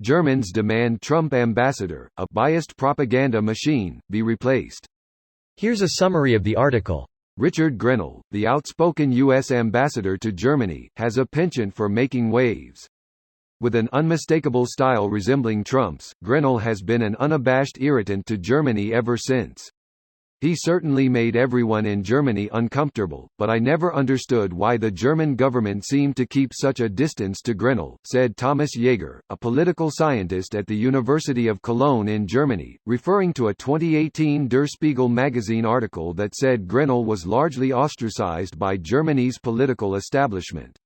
Germans demand Trump ambassador, a biased propaganda machine, be replaced. Here's a summary of the article. Richard Grenell, the outspoken U.S. ambassador to Germany, has a penchant for making waves. With an unmistakable style resembling Trump's, Grenell has been an unabashed irritant to Germany ever since. He certainly made everyone in Germany uncomfortable, but I never understood why the German government seemed to keep such a distance to Grenell, said Thomas Jaeger, a political scientist at the University of Cologne in Germany, referring to a 2018 Der Spiegel magazine article that said Grenell was largely ostracized by Germany's political establishment.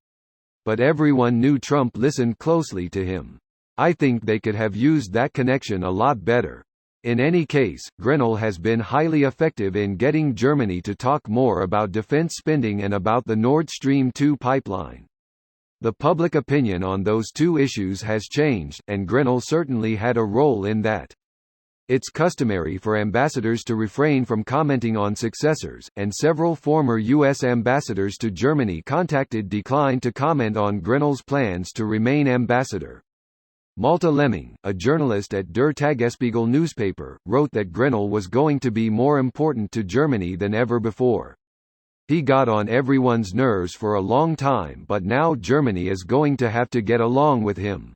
But everyone knew Trump listened closely to him. I think they could have used that connection a lot better. In any case, Grenell has been highly effective in getting Germany to talk more about defense spending and about the Nord Stream 2 pipeline. The public opinion on those two issues has changed, and Grenell certainly had a role in that. It's customary for ambassadors to refrain from commenting on successors, and several former U.S. ambassadors to Germany contacted declined to comment on Grenell's plans to remain ambassador. Malte Lemming, a journalist at Der Tagesspiegel newspaper, wrote that Grenell was going to be more important to Germany than ever before. He got on everyone's nerves for a long time, but now Germany is going to have to get along with him.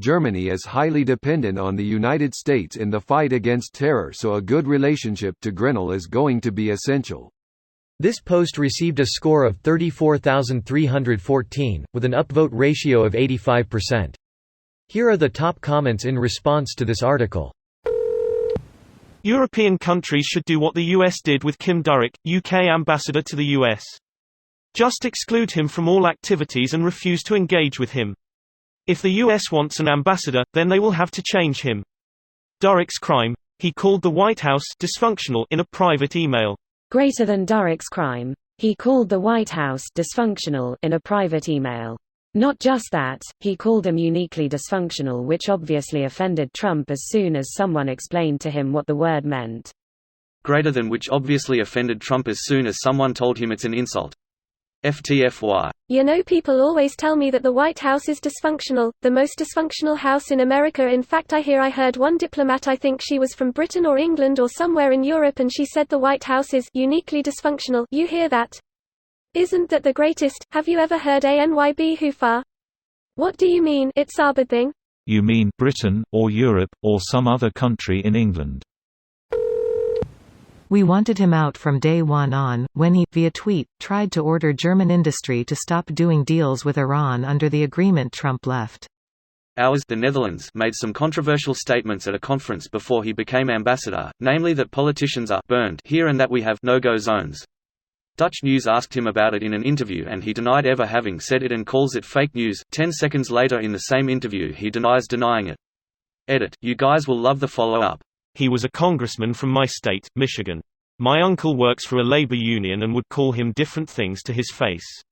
Germany is highly dependent on the United States in the fight against terror, so a good relationship to Grenell is going to be essential. This post received a score of 34,314, with an upvote ratio of 85%. Here are the top comments in response to this article. European countries should do what the US did with Kim Durek, UK ambassador to the US. Just exclude him from all activities and refuse to engage with him. If the US wants an ambassador, then they will have to change him. Durek's crime: he called the White House dysfunctional in a private email. Greater than Durek's crime: he called the White House dysfunctional in a private email. Not just that, he called them uniquely dysfunctional, which obviously offended Trump as soon as someone explained to him what the word meant. Greater than, which obviously offended Trump as soon as someone told him it's an insult. FTFY. You know, people always tell me that the White House is dysfunctional, the most dysfunctional house in America. In fact, I heard one diplomat, I think she was from Britain or England or somewhere in Europe, and she said the White House is uniquely dysfunctional. You hear that? Isn't that the greatest? Have you ever heard ANYB Hoofa? What do you mean, it's our bad thing? You mean Britain, or Europe, or some other country in England. We wanted him out from day one on, when he, via tweet, tried to order German industry to stop doing deals with Iran under the agreement Trump left. Ours, the Netherlands, made some controversial statements at a conference before he became ambassador, namely that politicians are burned here and that we have no-go zones. Dutch News asked him about it in an interview and he denied ever having said it and calls it fake news. 10 seconds later in the same interview he denies denying it. Edit. You guys will love the follow-up. He was a congressman from my state, Michigan. My uncle works for a labor union and would call him different things to his face.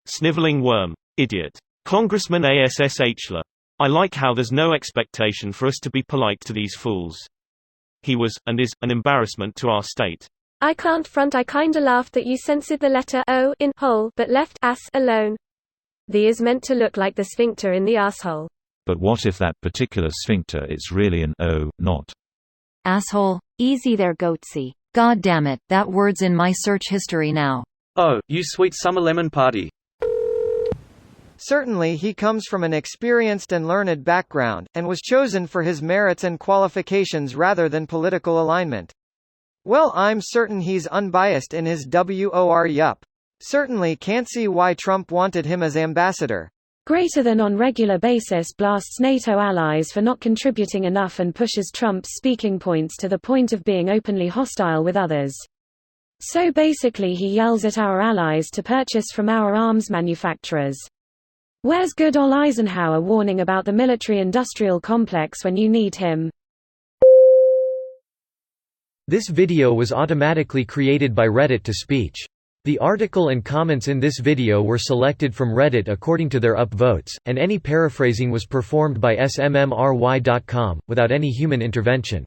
Sniveling worm. Idiot. Congressman ASSHler. I like how there's no expectation for us to be polite to these fools. He was, and is, an embarrassment to our state. I can't front, I kinda laughed that you censored the letter O in hole but left ass alone. The is meant to look like the sphincter in the asshole. But what if that particular sphincter is really an O, not asshole? Easy there, goatsy. God damn it, that word's in my search history now. Oh, you sweet summer lemon party. Certainly he comes from an experienced and learned background, and was chosen for his merits and qualifications rather than political alignment. Well, I'm certain he's unbiased in his WOR yup. Certainly can't see why Trump wanted him as ambassador. Greater than on regular basis blasts NATO allies for not contributing enough and pushes Trump's speaking points to the point of being openly hostile with others. So basically he yells at our allies to purchase from our arms manufacturers. Where's good ol' Eisenhower warning about the military-industrial complex when you need him? This video was automatically created by Reddit to speech. The article and comments in this video were selected from Reddit according to their upvotes, and any paraphrasing was performed by smmry.com, without any human intervention.